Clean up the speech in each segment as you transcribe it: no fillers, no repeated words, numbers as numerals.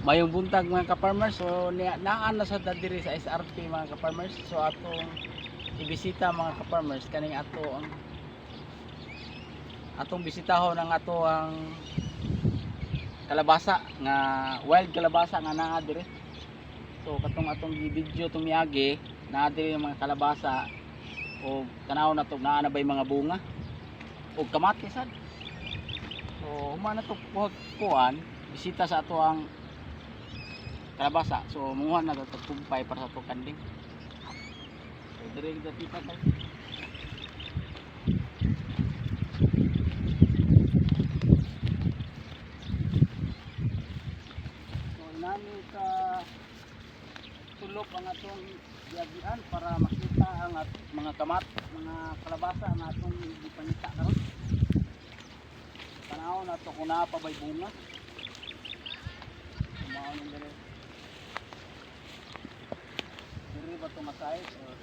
Mayong buntag mga ka-farmers. So naan na sa diri sa SRP mga ka-farmers. So atong ibisita mga ka-farmers kaning atong bisitahon ang ato ang kalabasa nga wild kalabasa nga naa diri. So katong atong video tong miagi naa diri yung mga kalabasa o tanaw na to naa na bay mga bunga o kamatis sad. So humana to kuan bisita sa ato ang kalabasa. So munguha na to kumpay para sa to kanding. So diri kita kita kay so inani ka sulok ang atong biyagian para makita ang mga mga kalabasa ang atong gipangita karon. Tanaw na to kung naa pa bay bunga. Mao ni diri ba to masay or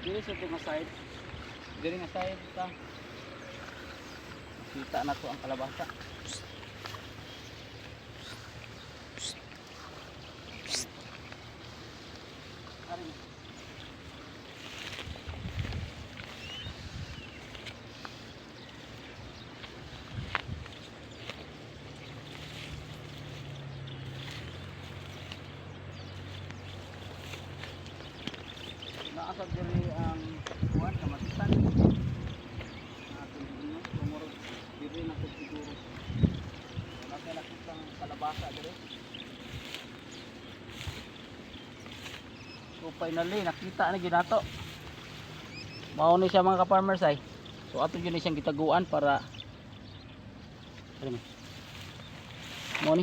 diri sa itong side, diri nga side ta kita na to ang kalabasa. Ari. Naasad diri ang kuwan kamatisan. Tumurog diri na to siguro. Natin nakitang kalabasa diri. So finally nakita na gyud nato. Mao ni siya mga ka-farmers ay. So ato gyud ni siyang gitaguan para mao ni.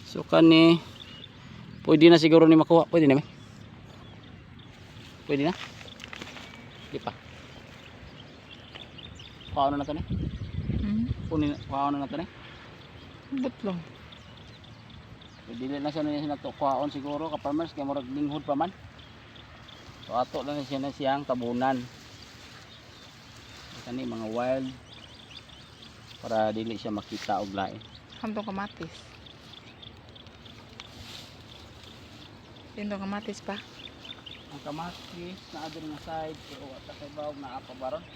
So kani pwede na siguro ni makuha, pwede na may. Pwede na? Di pa. Paano na ito ni? Paano na ito ni? But lang. Dili na siya na kuhaon siguro ka-farmers kaya murag linghod pa man. So ato lang siya na siyang tabunan. Kani mga wild para dili siya makita og lain. Hantong kamatis. Hantong kamatis pa. Ang kamatis na adto nga side pero wala kay bawog na apa baron.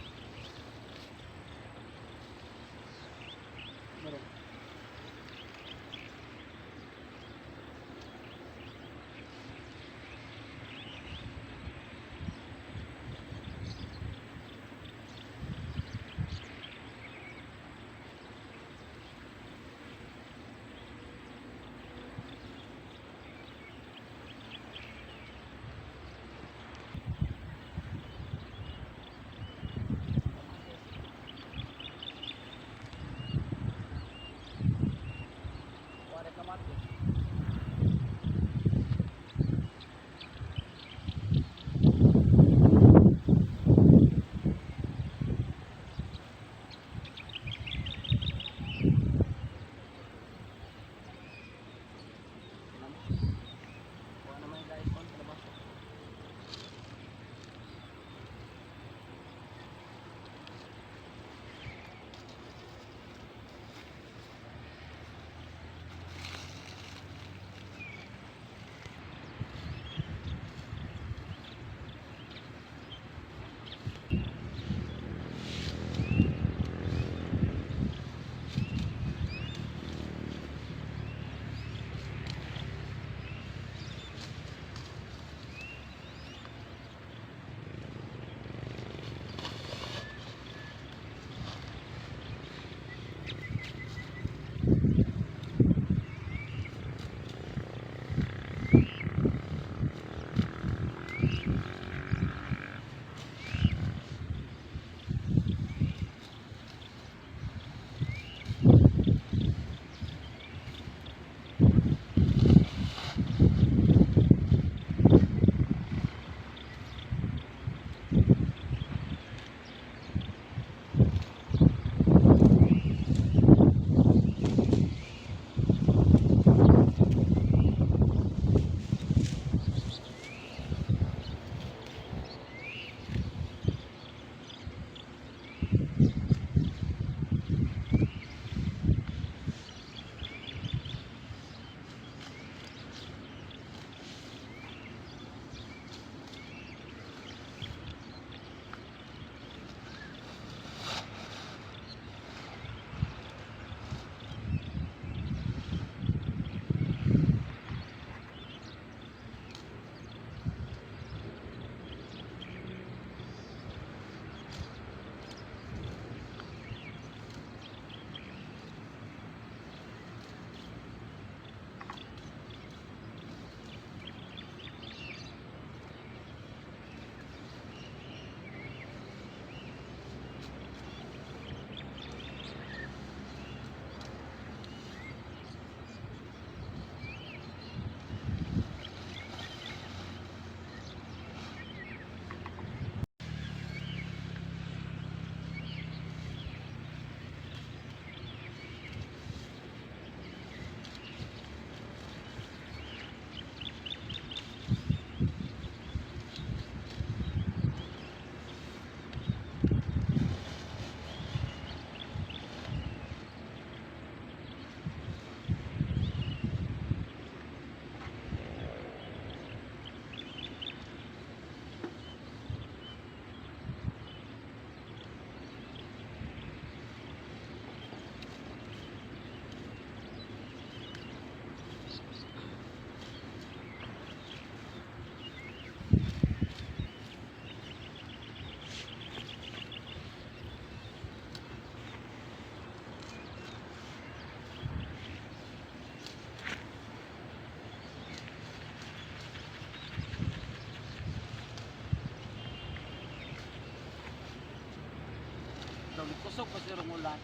Pero kusog pa siguro mula.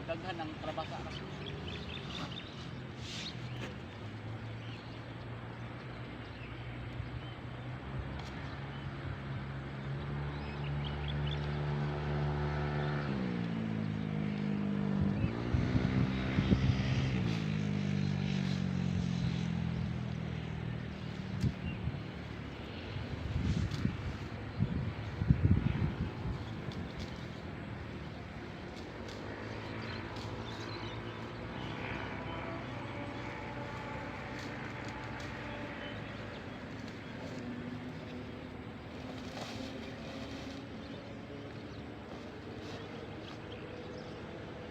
Daghan ng kalabasa na.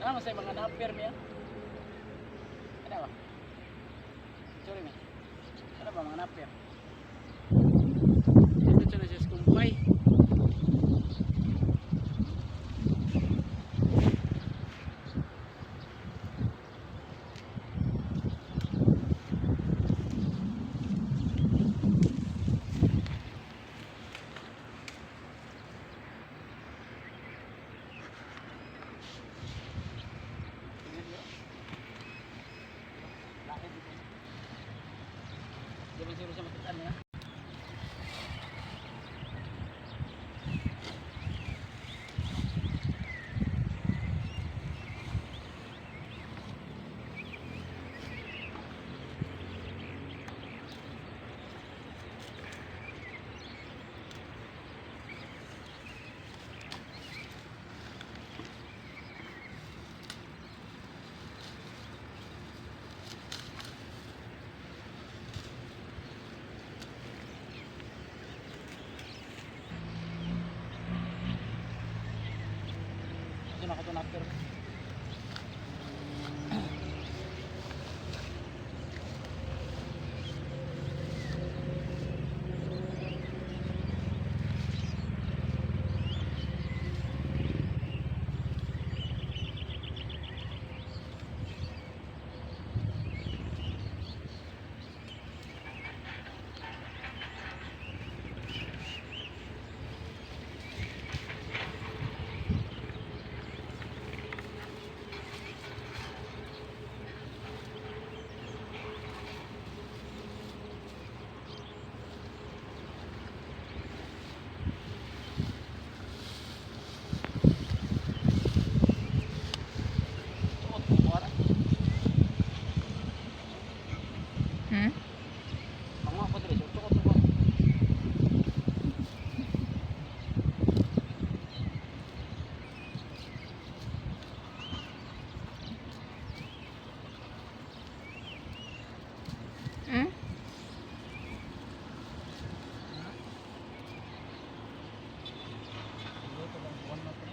Ano sa mga napper niya? Ano ba? Sorry me. Ano ba mga napper? Ito siya na siya kumpay. Di ba siguro siya matutan niya? Ito na ka ito napper. Hmm? Mga ako dito, tukot ko. Hmm? Dito lang buwan na ito.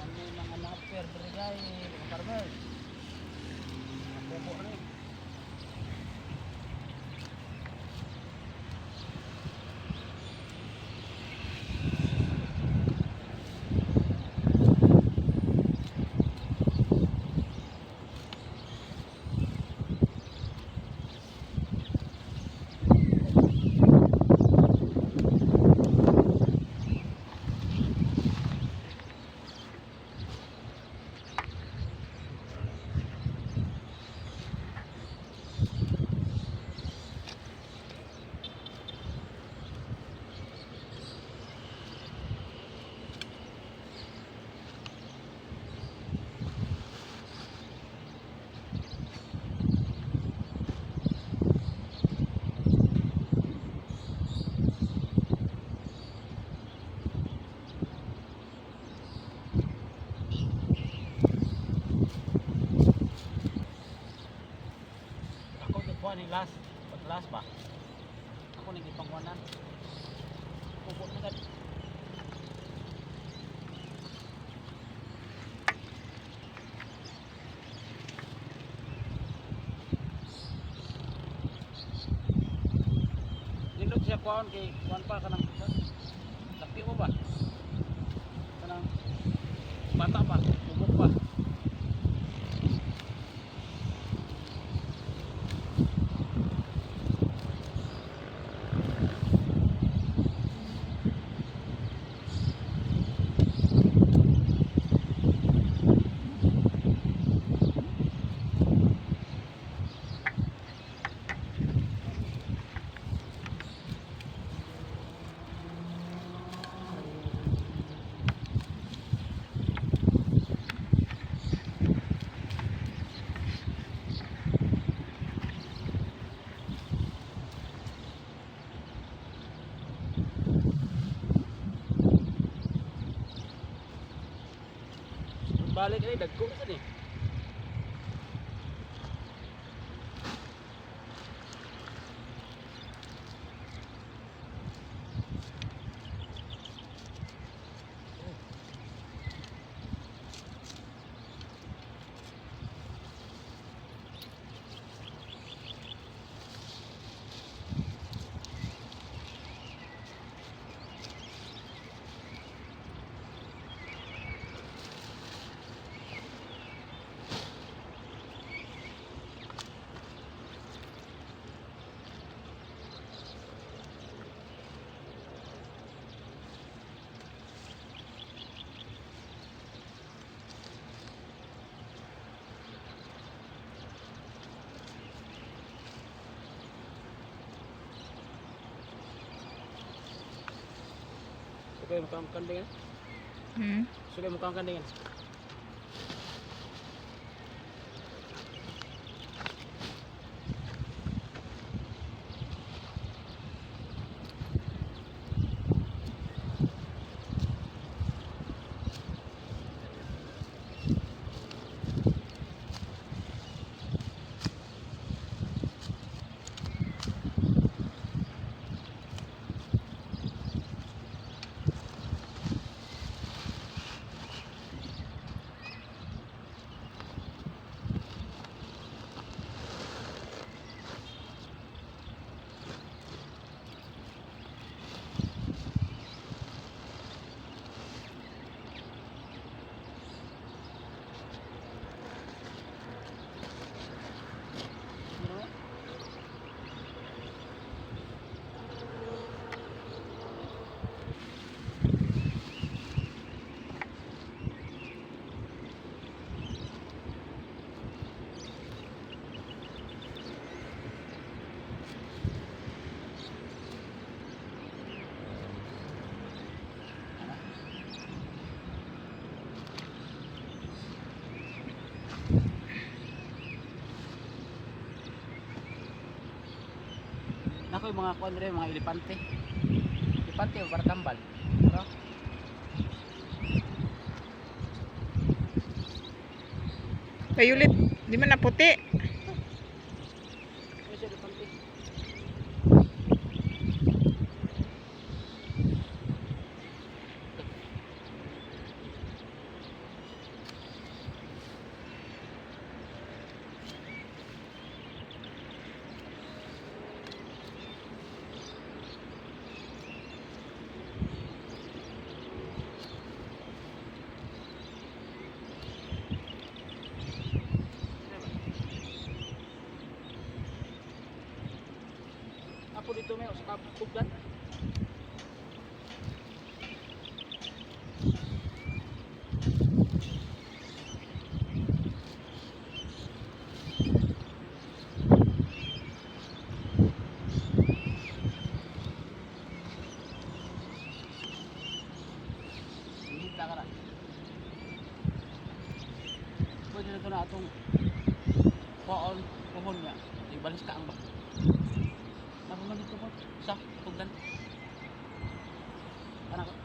Ano yung mga napper diri guys, farmer. Bobo rin. Ako ni last, pag last ba? Ako ni gipangwanan. Pupo na gad. Nindot siya kuan kay kuan pa kanang lapi mo ba? balik ini dagko sa ni. Sudah muka kandingan. Sudah muka kandingan. Nako yung mga kuan rin, mga elepante. Elepante o para tambal. No? Violet, di man na puti. Ano siya elepante? Ako dito may sa kabugdan. Hita ka na. Pwede na ito na itong pohon niya. Ibalis ka ang ba? Ako man dito po. Sa tugdan. Anak ko.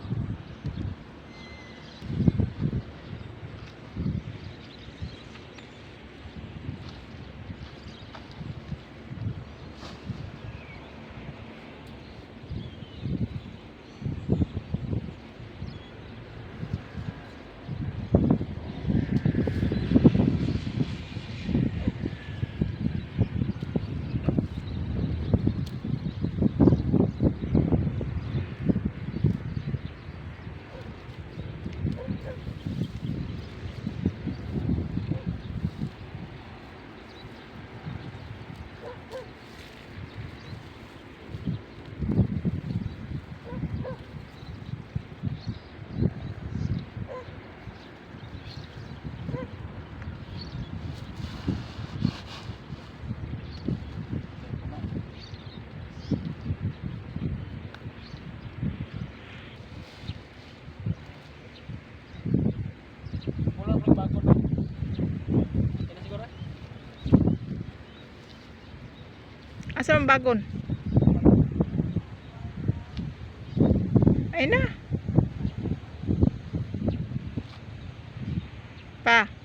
Asa ang bagon? Ay na. Pa.